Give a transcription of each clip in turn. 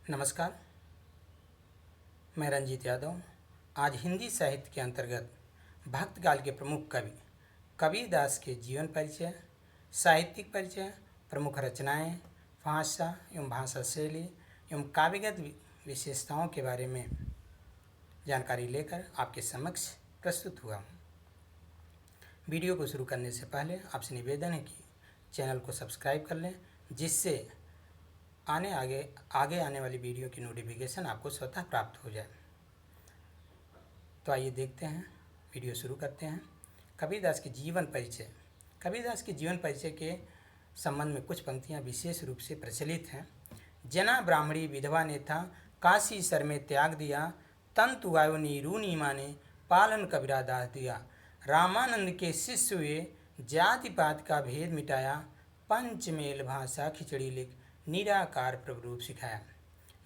नमस्कार, मैं रंजीत यादव। आज हिंदी साहित्य के अंतर्गत भक्तकाल के प्रमुख कवि कबीरदास के जीवन परिचय, साहित्यिक परिचय, प्रमुख रचनाएं, भाषा एवं भाषा शैली एवं काव्यगत विशेषताओं के बारे में जानकारी लेकर आपके समक्ष प्रस्तुत हुआ हूँ। वीडियो को शुरू करने से पहले आपसे निवेदन है कि चैनल को सब्सक्राइब कर लें, जिससे आगे आने वाली वीडियो की नोटिफिकेशन आपको स्वतः प्राप्त हो जाए। तो आइए देखते हैं, वीडियो शुरू करते हैं। कबीरदास के जीवन परिचय। कबीरदास के जीवन परिचय के संबंध में कुछ पंक्तियां विशेष रूप से प्रचलित हैं। जना ब्राह्मणी विधवा ने था, काशी सर में त्याग दिया, तंतु आयो नीरूनी माने, पालन कबीरा दास दिया। रामानंद के शिष्य हुए, जाति पात का भेद मिटाया, पंचमेल भाषा खिचड़ी लिख, निराकार प्रभु रूप सिखाया।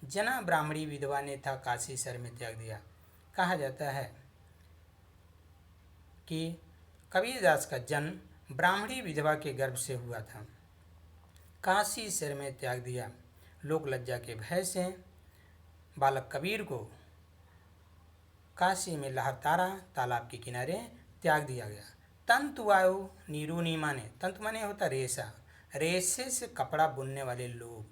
जना ब्राह्मणी विधवा ने था, काशी सर में त्याग दिया। कहा जाता है कि कबीरदास का जन्म ब्राह्मणी विधवा के गर्भ से हुआ था। काशी सर में त्याग दिया। लोक लज्जा के भय से बालक कबीर को काशी में लहरतारा तालाब के किनारे त्याग दिया गया। तंतु आयो नीरूनी माने, तंतु माने होता रेशा, रेशे से कपड़ा बुनने वाले लोग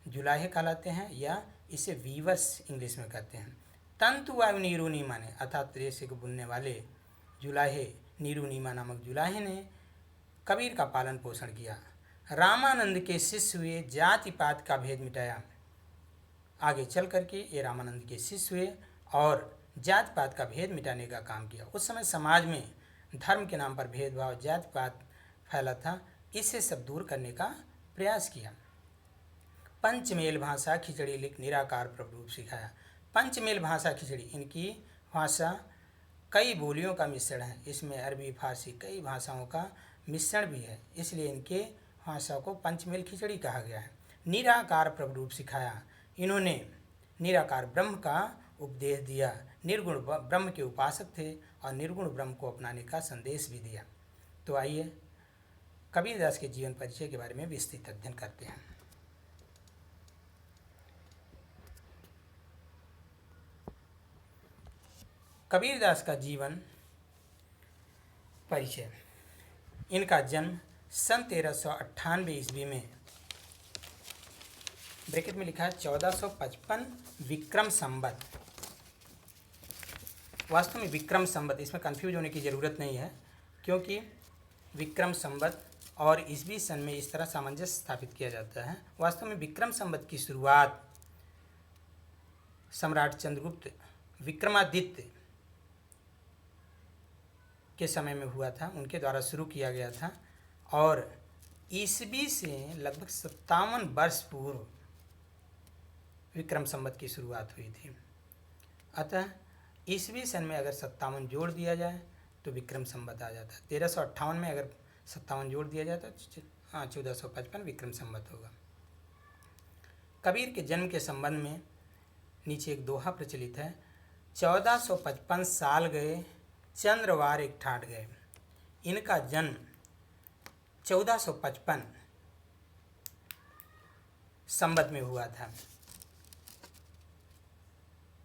जुलाहे कहलाते हैं, या इसे वीवर्स इंग्लिश में कहते हैं। तंतु आयु नीरूनी माने अर्थात रेशे को बुनने वाले जुलाहे, नीरूनीमा नामक जुलाहे ने कबीर का पालन पोषण किया। रामानंद के शिष्य हुए, जाति पात का भेद मिटाया। आगे चल करके ये रामानंद के शिष्य हुए और जाति पात का भेद मिटाने का काम किया। उस समय समाज में धर्म के नाम पर भेदभाव, जाति पात फैला था, इसे सब दूर करने का प्रयास किया। पंचमेल भाषा खिचड़ी लिख, निराकार प्रभु रूप सिखाया। पंचमेल भाषा खिचड़ी, इनकी भाषा कई बोलियों का मिश्रण है। इसमें अरबी, फारसी कई भाषाओं का मिश्रण भी है, इसलिए इनके भाषा को पंचमेल खिचड़ी कहा गया है। निराकार प्रभु रूप सिखाया, इन्होंने निराकार ब्रह्म का उपदेश दिया। निर्गुण ब्रह्म के उपासक थे और निर्गुण ब्रह्म को अपनाने का संदेश भी दिया। तो आइए कबीरदास के जीवन परिचय के बारे में विस्तृत अध्ययन करते हैं। कबीरदास का जीवन परिचय। इनका जन्म सन 1398 ईस्वी में, ब्रैकेट में लिखा है 1455 विक्रम संवत। वास्तव में विक्रम संवत, इसमें कंफ्यूज होने की ज़रूरत नहीं है, क्योंकि विक्रम संवत और ईस्वी सन में इस तरह सामंजस्य स्थापित किया जाता है। वास्तव में विक्रम संवत की शुरुआत सम्राट चंद्रगुप्त विक्रमादित्य के समय में हुआ था, उनके द्वारा शुरू किया गया था, और ईस्वी से लगभग 57 वर्ष पूर्व विक्रम संवत की शुरुआत हुई थी। अतः ईस्वी सन में अगर 57 जोड़ दिया जाए तो विक्रम संवत आ जाता है। 1358 में अगर 57 जोड़ दिया जाए तो 1455 विक्रम संवत होगा। कबीर के जन्म के संबंध में नीचे एक दोहा प्रचलित है। 1455 साल गए, चंद्रवार एक ठाट गए। इनका जन्म 1455 संवत में हुआ था।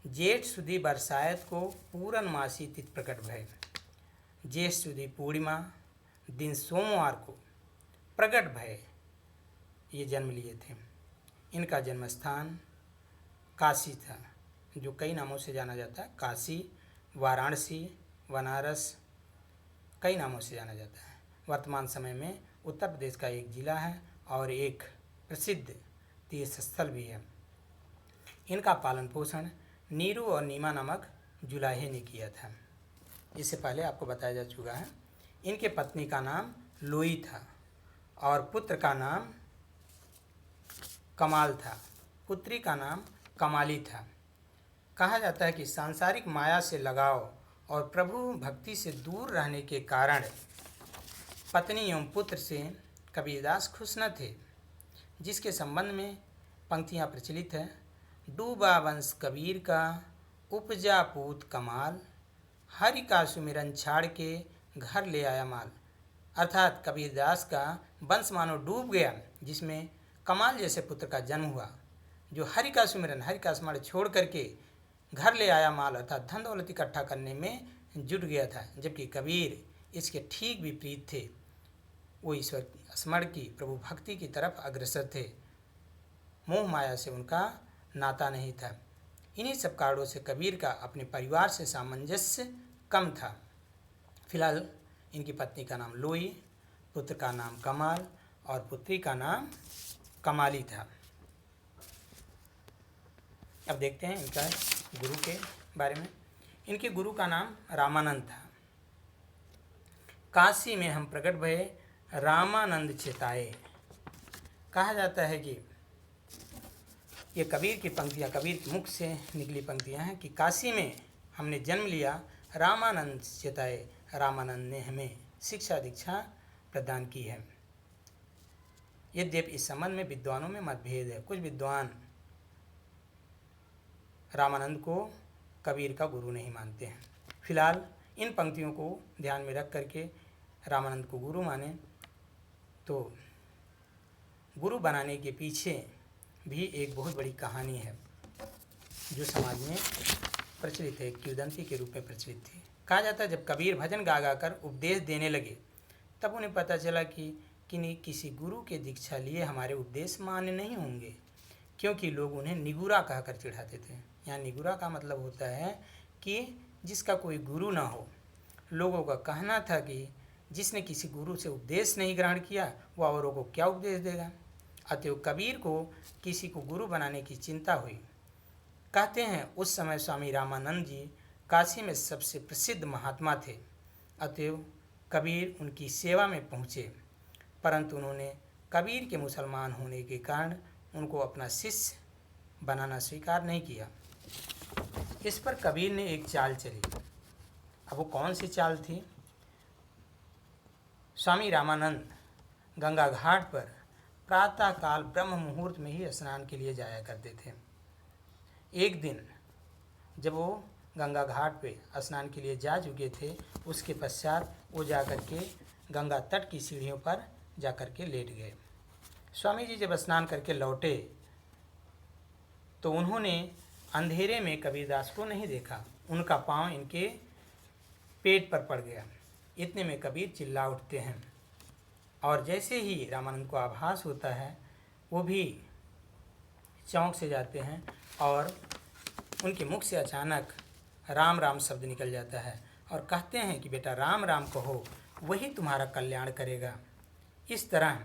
जेठ सुदी बरसायत को पूरनमासी तिथि प्रकट भय। जेठ सुदी पूर्णिमा दिन सोमवार को प्रकट भय ये जन्म लिए थे। इनका जन्म स्थान काशी था, जो कई नामों से जाना जाता है। काशी, वाराणसी, बनारस, कई नामों से जाना जाता है। वर्तमान समय में उत्तर प्रदेश का एक जिला है और एक प्रसिद्ध तीर्थ स्थल भी है। इनका पालन पोषण नीरू और नीमा नामक जुलाहे ने किया था। इससे पहले आपको बताया जा चुका है। इनके पत्नी का नाम लोई था और पुत्र का नाम कमाल था, पुत्री का नाम कमाली था। कहा जाता है कि सांसारिक माया से लगाव और प्रभु भक्ति से दूर रहने के कारण पत्नी एवं पुत्र से कबीरदास खुश न थे, जिसके संबंध में पंक्तियाँ प्रचलित हैं। डूबा वंश कबीर का, उपजा पूत कमाल, हरि का सुमिरन छाड़ के घर ले आया माल। अर्थात कबीरदास का वंश मानो डूब गया, जिसमें कमाल जैसे पुत्र का जन्म हुआ। जो हरि का सुमिरन, हरि का स्मरण छोड़ करके घर ले आया माल अर्थात धन दौलत इकट्ठा करने में जुट गया था, जबकि कबीर इसके ठीक विपरीत थे। वो ईश्वर स्मरण की, प्रभु भक्ति की तरफ अग्रसर थे। मोह माया से उनका नाता नहीं था। इन्हीं सब कारणों से कबीर का अपने परिवार से सामंजस्य कम था। फिलहाल इनकी पत्नी का नाम लोई, पुत्र का नाम कमाल और पुत्री का नाम कमाली था। अब देखते हैं इनका गुरु के बारे में। इनके गुरु का नाम रामानंद था। काशी में हम प्रकट भये रामानंद चेताए। कहा जाता है कि ये कबीर की पंक्तियाँ, कबीर के मुख से निकली पंक्तियाँ हैं कि काशी में हमने जन्म लिया, रामानंद चेताए, रामानंद ने हमें शिक्षा दीक्षा प्रदान की है। यद्यपि इस संबंध में विद्वानों में मतभेद है। कुछ विद्वान रामानंद को कबीर का गुरु नहीं मानते हैं। फिलहाल इन पंक्तियों को ध्यान में रख करके रामानंद को गुरु माने तो गुरु बनाने के पीछे भी एक बहुत बड़ी कहानी है जो समाज में प्रचलित है, किंवदंती के रूप में प्रचलित थी। कहा जाता है जब कबीर भजन गा गा कर उपदेश देने लगे तब उन्हें पता चला कि किसी गुरु के दीक्षा लिए हमारे उपदेश मान्य नहीं होंगे, क्योंकि लोग उन्हें निगुरा कहकर चिढ़ाते थे। यहाँ निगुरा का मतलब होता है कि जिसका कोई गुरु ना हो। लोगों का कहना था कि जिसने किसी गुरु से उपदेश नहीं ग्रहण किया वह औरों को क्या उपदेश देगा। अतएव कबीर को किसी को गुरु बनाने की चिंता हुई। कहते हैं उस समय स्वामी रामानंद जी काशी में सबसे प्रसिद्ध महात्मा थे। अतएव कबीर उनकी सेवा में पहुँचे, परंतु उन्होंने कबीर के मुसलमान होने के कारण उनको अपना शिष्य बनाना स्वीकार नहीं किया। इस पर कबीर ने एक चाल चली। अब वो कौन सी चाल थी? स्वामी रामानंद गंगा घाट पर प्रातःकाल ब्रह्म मुहूर्त में ही स्नान के लिए जाया करते थे। एक दिन जब वो गंगा घाट पे स्नान के लिए जा चुके थे, उसके पश्चात वो जाकर के गंगा तट की सीढ़ियों पर जाकर के लेट गए। स्वामी जी जब स्नान करके लौटे तो उन्होंने अंधेरे में कबीरदास को नहीं देखा। उनका पांव इनके पेट पर पड़ गया। इतने में कबीर चिल्ला उठते हैं और जैसे ही रामानंद को आभास होता है वो भी चौंक से जाते हैं और उनके मुख से अचानक राम राम शब्द निकल जाता है और कहते हैं कि बेटा राम राम कहो, वही तुम्हारा कल्याण करेगा। इस तरह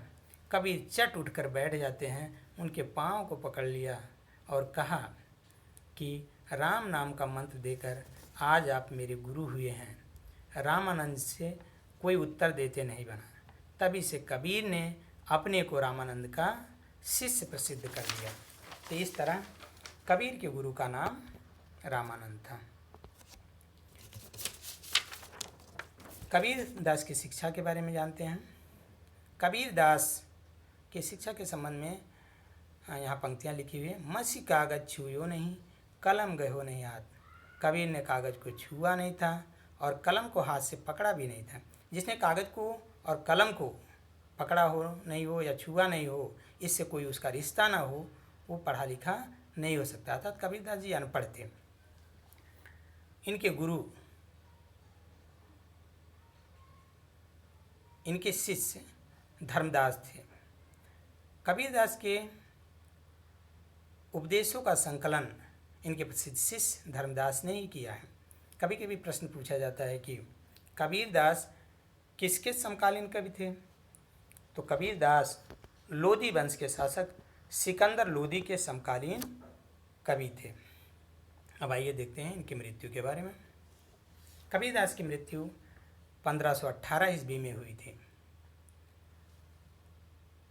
कबीर चट उठकर बैठ जाते हैं, उनके पाँव को पकड़ लिया और कहा कि राम नाम का मंत्र देकर आज आप मेरे गुरु हुए हैं। रामानंद से कोई उत्तर देते नहीं बना। तभी से कबीर ने अपने को रामानंद का शिष्य प्रसिद्ध कर दिया। तो इस तरह कबीर के गुरु का नाम रामानंद था। कबीर दास की शिक्षा के बारे में जानते हैं। कबीर दास की शिक्षा के संबंध में यहाँ पंक्तियाँ लिखी हुई है। मसी कागज छुयो नहीं, कलम गयो नहीं हाथ। कबीर ने कागज़ को छुआ नहीं था और कलम को हाथ से पकड़ा भी नहीं था। जिसने कागज़ को और कलम को पकड़ा हो नहीं हो या छुआ नहीं हो, इससे कोई उसका रिश्ता ना हो, वो पढ़ा लिखा नहीं हो सकता। अर्थात कबीरदास जी अनपढ़ थे। इनके गुरु, इनके शिष्य धर्मदास थे। कबीरदास के उपदेशों का संकलन इनके प्रसिद्ध शिष्य धर्मदास ने ही किया है। कभी कभी प्रश्न पूछा जाता है कि कबीरदास किसके समकालीन कवि थे? तो कबीरदास लोदी वंश के शासक सिकंदर लोदी के समकालीन कवि थे। अब आइए देखते हैं इनकी मृत्यु के बारे में। कबीरदास की मृत्यु 1518 ईस्वी में हुई थी।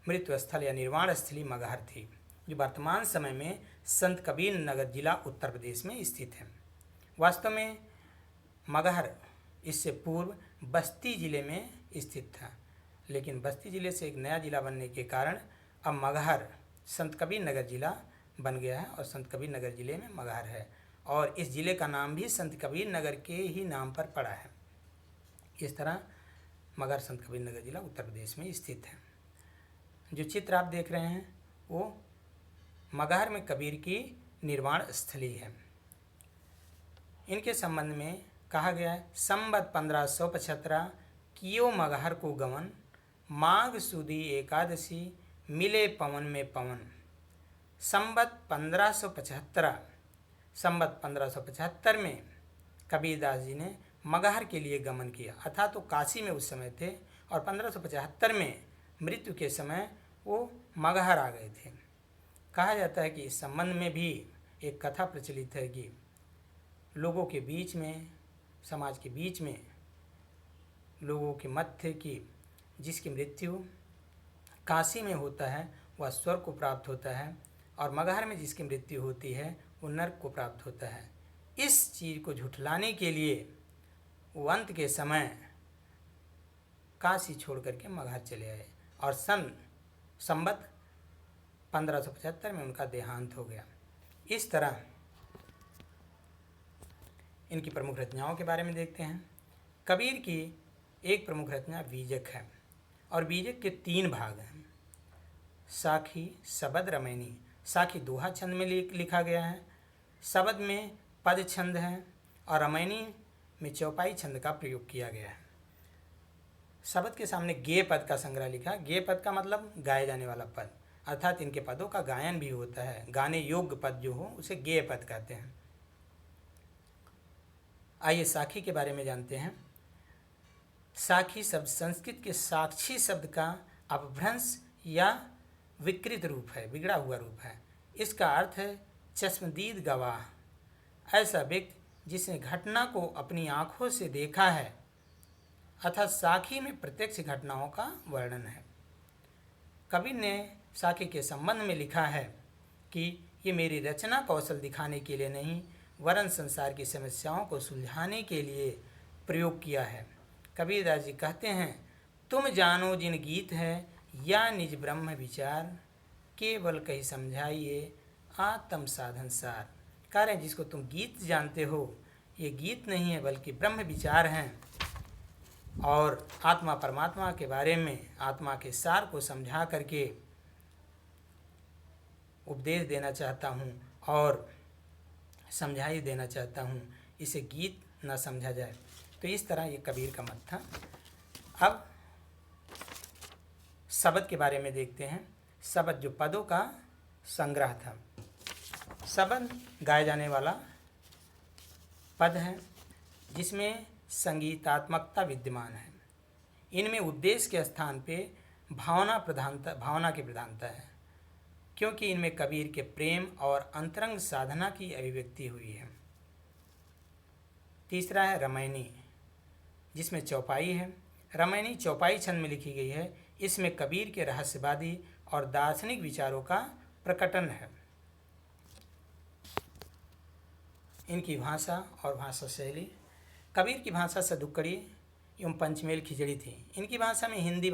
मृत्यु स्थल या निर्वाण स्थली मगहर थी, जो वर्तमान समय में संत कबीर नगर जिला उत्तर प्रदेश में स्थित है। वास्तव में मगहर इससे पूर्व बस्ती जिले में स्थित था, लेकिन बस्ती जिले से एक नया जिला बनने के कारण अब मगहर संत कबीर नगर जिला बन गया है और संत कबीर नगर जिले में मगहर है और इस जिले का नाम भी संत कबीर नगर के ही नाम पर पड़ा है। इस तरह मगहर संत कबीर नगर जिला उत्तर प्रदेश में स्थित है। जो चित्र आप देख रहे हैं वो मगहर में कबीर की निर्वाण स्थली है। इनके संबंध में कहा गया है, संबत 1575 कियो मगहर को गमन, माघ सुदी एकादशी मिले पवन में पवन। संबत 1575 में कबीरदास जी ने मगहर के लिए गमन किया, अर्थात तो काशी में उस समय थे और 1575 में मृत्यु के समय वो मगहर आ गए थे। कहा जाता है कि इस संबंध में भी एक कथा प्रचलित है कि लोगों के बीच में, समाज के बीच में लोगों के मत थे कि जिसकी मृत्यु काशी में होता है वह स्वर्ग को प्राप्त होता है और मगहर में जिसकी मृत्यु होती है वो नर्क को प्राप्त होता है। इस चीज़ को झुठलाने के लिए वो अंत के समय काशी छोड़ करके मगहर चले आए और संबत 1575 में उनका देहांत हो गया। इस तरह इनकी प्रमुख रचनाओं के बारे में देखते हैं। कबीर की एक प्रमुख रचना बीजक है और बीजक के 3 भाग हैं, साखी, सबद, रमैनी। साखी दोहा छंद में लिखा गया है, सबद में पद छंद है और रमैनी में चौपाई छंद का प्रयोग किया गया है। सबद के सामने गेय पद का संग्रह लिखा। गेय पद का मतलब गाए जाने वाला पद, अर्थात इनके पदों का गायन भी होता है, गाने योग्य पद जो हो उसे गेय पद कहते हैं। आइए साखी के बारे में जानते हैं। साखी शब्द संस्कृत के साक्षी शब्द का अपभ्रंश या विकृत रूप है, बिगड़ा हुआ रूप है। इसका अर्थ है चश्मदीद गवाह, ऐसा व्यक्ति जिसने घटना को अपनी आँखों से देखा है, अर्थात साखी में प्रत्यक्ष घटनाओं का वर्णन है। कबीर ने साखी के संबंध में लिखा है कि ये मेरी रचना कौशल दिखाने के लिए नहीं वरन संसार की समस्याओं को सुलझाने के लिए प्रयोग किया है। कबीरदास जी कहते हैं, तुम जानो जिन गीत है या निज ब्रह्म विचार, केवल कही समझाइए आत्म साधन सार। कह रहे हैं जिसको तुम गीत जानते हो ये गीत नहीं है बल्कि ब्रह्म विचार हैं और आत्मा परमात्मा के बारे में आत्मा के सार को समझा करके उपदेश देना चाहता हूँ और समझाई देना चाहता हूँ, इसे गीत न समझा जाए। तो इस तरह ये कबीर का मत था। अब शब्द के बारे में देखते हैं। शब्द जो पदों का संग्रह था। शब्द गाए जाने वाला पद है जिसमें संगीतात्मकता विद्यमान है। इनमें उद्देश्य के स्थान पे भावना की प्रधानता है, क्योंकि इनमें कबीर के प्रेम और अंतरंग साधना की अभिव्यक्ति हुई है। तीसरा है रमैनी, जिसमें चौपाई है। रमैनी चौपाई छंद में लिखी गई है। इसमें कबीर के रहस्यवादी और दार्शनिक विचारों का प्रकटन है। इनकी भाषा और भाषा शैली। कबीर की भाषा सदुक्कड़ी एवं पंचमेल खिचड़ी थी। इनकी भाषा में हिंदी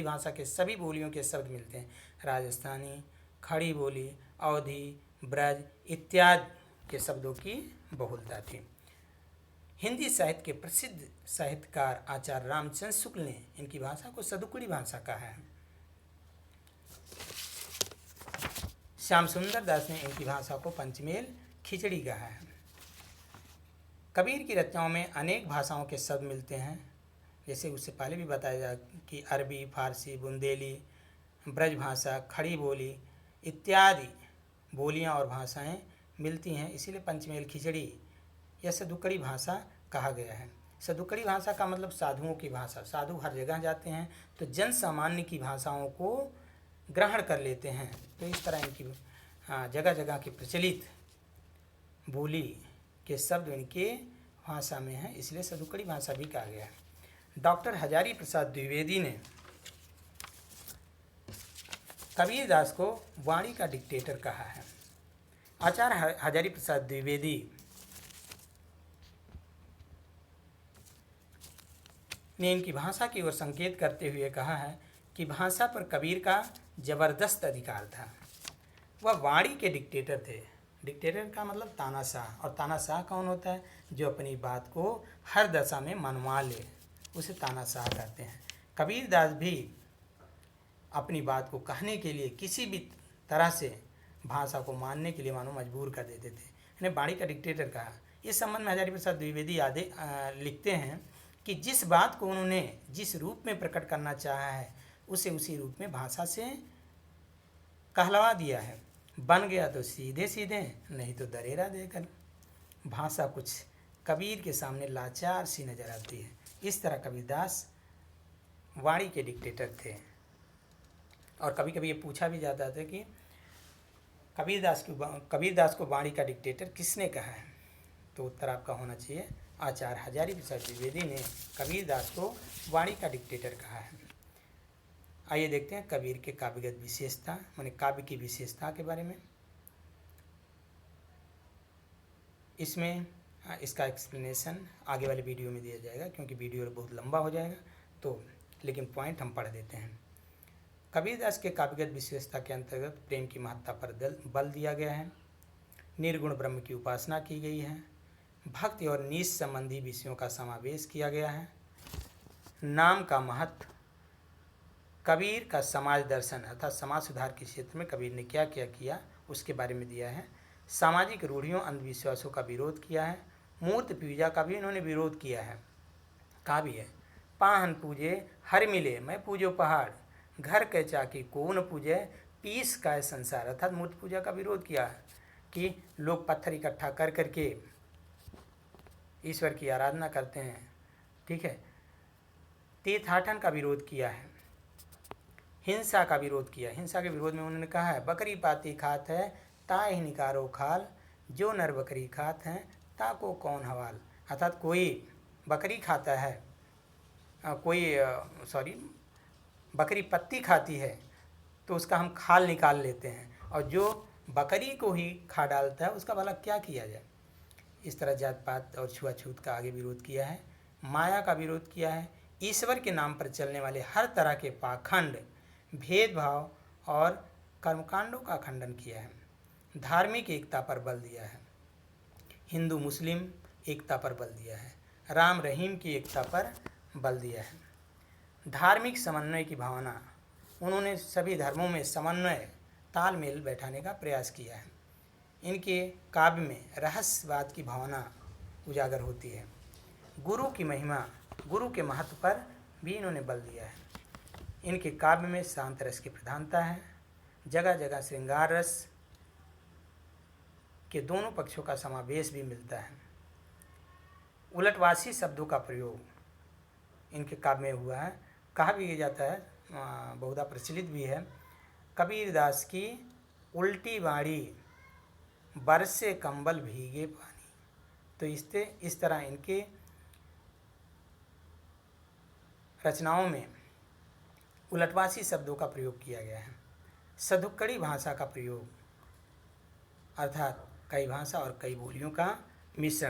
भाषा के सभी बोलियों के शब्द मिलते हैं। राजस्थानी, खड़ी बोली, अवधी, ब्रज इत्यादि के शब्दों की बहुलता थी। हिंदी साहित्य के प्रसिद्ध साहित्यकार आचार्य रामचंद्र शुक्ल ने इनकी भाषा को सदुक्कड़ी भाषा कहा है। श्याम सुंदर दास ने इनकी भाषा को पंचमेल खिचड़ी कहा है। कबीर की रचनाओं में अनेक भाषाओं के शब्द मिलते हैं, जैसे उससे पहले भी बताया जा कि अरबी, फारसी, बुंदेली, ब्रज भाषा, खड़ी बोली इत्यादि बोलियां और भाषाएं मिलती हैं। इसीलिए पंचमेल खिचड़ी या सदुक्कड़ी भाषा कहा गया है। सदुक्कड़ी भाषा का मतलब साधुओं की भाषा। साधु हर जगह जाते हैं तो जन सामान्य की भाषाओं को ग्रहण कर लेते हैं। तो इस तरह इनकी जगह जगह की प्रचलित बोली के शब्द इनके भाषा में है, इसलिए सदुक्कड़ी भाषा भी कहा गया है। डॉक्टर हजारी प्रसाद द्विवेदी ने कबीरदास को वाणी का डिक्टेटर कहा है। आचार्य हजारी प्रसाद द्विवेदी ने इनकी भाषा की ओर संकेत करते हुए कहा है कि भाषा पर कबीर का जबरदस्त अधिकार था। वह वाणी के डिक्टेटर थे। डिक्टेटर का मतलब तानाशाह, और तानाशाह कौन होता है? जो अपनी बात को हर दशा में मनवा ले, उसे तानाशाह कहते हैं। कबीरदास भी अपनी बात को कहने के लिए किसी भी तरह से भाषा को मानने के लिए मानो मजबूर कर देते थे। इन्हें वाणी का डिक्टेटर कहा। इस संबंध में हजारी प्रसाद द्विवेदी लिखते हैं कि जिस बात को उन्होंने जिस रूप में प्रकट करना चाहा है उसे उसी रूप में भाषा से कहलवा दिया है। बन गया तो सीधे सीधे, नहीं तो दरेरा देकर। भाषा कुछ कबीर के सामने लाचार सी नजर आती है। इस तरह कबीरदास वाणी के डिक्टेटर थे। और कभी कभी ये पूछा भी जाता था कि कबीरदास को वाणी का डिक्टेटर किसने कहा है, तो उत्तर आपका होना चाहिए आचार्य हजारी प्रसाद द्विवेदी ने कबीरदास को वाणी का डिक्टेटर कहा है। आइए देखते हैं कबीर के काव्यगत विशेषता, माने काव्य की विशेषता के बारे में। इसमें इसका एक्सप्लेनेशन आगे वाले वीडियो में दिया जाएगा, क्योंकि वीडियो बहुत लंबा हो जाएगा, तो लेकिन पॉइंट हम पढ़ देते हैं। कबीरदास के काव्यगत विशेषता के अंतर्गत प्रेम की महत्ता पर बल दिया गया है, निर्गुण ब्रह्म की उपासना की गई है, भक्ति और नीच संबंधी विषयों का समावेश किया गया है, नाम का महत्व, कबीर का समाज दर्शन अर्थात समाज सुधार के क्षेत्र में कबीर ने क्या क्या किया उसके बारे में दिया है, सामाजिक रूढ़ियों अंधविश्वासों का विरोध किया है, मूर्ति पूजा का भी इन्होंने विरोध किया है। कहा भी है, पाहन पूजे हर मिले मैं पूजो पहाड़, घर के चाकी को न पूजे पीस का है संसार। अर्थात मूर्ति पूजा का विरोध किया है कि लोग पत्थर इकट्ठा कर करके ईश्वर की आराधना करते हैं, ठीक है। तीर्थाटन का विरोध किया है, हिंसा का विरोध किया। हिंसा के विरोध में उन्होंने कहा है, बकरी पाती खात है ताहि निकारो खाल, जो नर बकरी खात हैं ताको कौन हवाल। अर्थात कोई बकरी खाता है, बकरी पत्ती खाती है तो उसका हम खाल निकाल लेते हैं, और जो बकरी को ही खा डालता है उसका भला क्या किया जाए। इस तरह जात पात और छुआछूत का आगे विरोध किया है, माया का विरोध किया है, ईश्वर के नाम पर चलने वाले हर तरह के पाखंड, भेदभाव और कर्मकांडों का खंडन किया है, धार्मिक एकता पर बल दिया है, हिंदू मुस्लिम एकता पर बल दिया है, राम रहीम की एकता पर बल दिया है, धार्मिक समन्वय की भावना, उन्होंने सभी धर्मों में समन्वय तालमेल बैठाने का प्रयास किया है। इनके काव्य में रहस्यवाद की भावना उजागर होती है, गुरु की महिमा, गुरु के महत्व पर भी इन्होंने बल दिया है। इनके काव्य में शांत रस की प्रधानता है, जगह जगह श्रृंगार रस के दोनों पक्षों का समावेश भी मिलता है। उलटवासी शब्दों का प्रयोग इनके काव्य में हुआ है। कहा भी जाता है, बहुधा प्रचलित भी है, कबीरदास की उल्टी वाणी बरसे कंबल भीगे पानी। तो इस तरह इनके रचनाओं में उलटवासी शब्दों का प्रयोग किया गया है। सधुक्कड़ी भाषा का प्रयोग अर्थात कई भाषा और कई बोलियों का मिश्रण।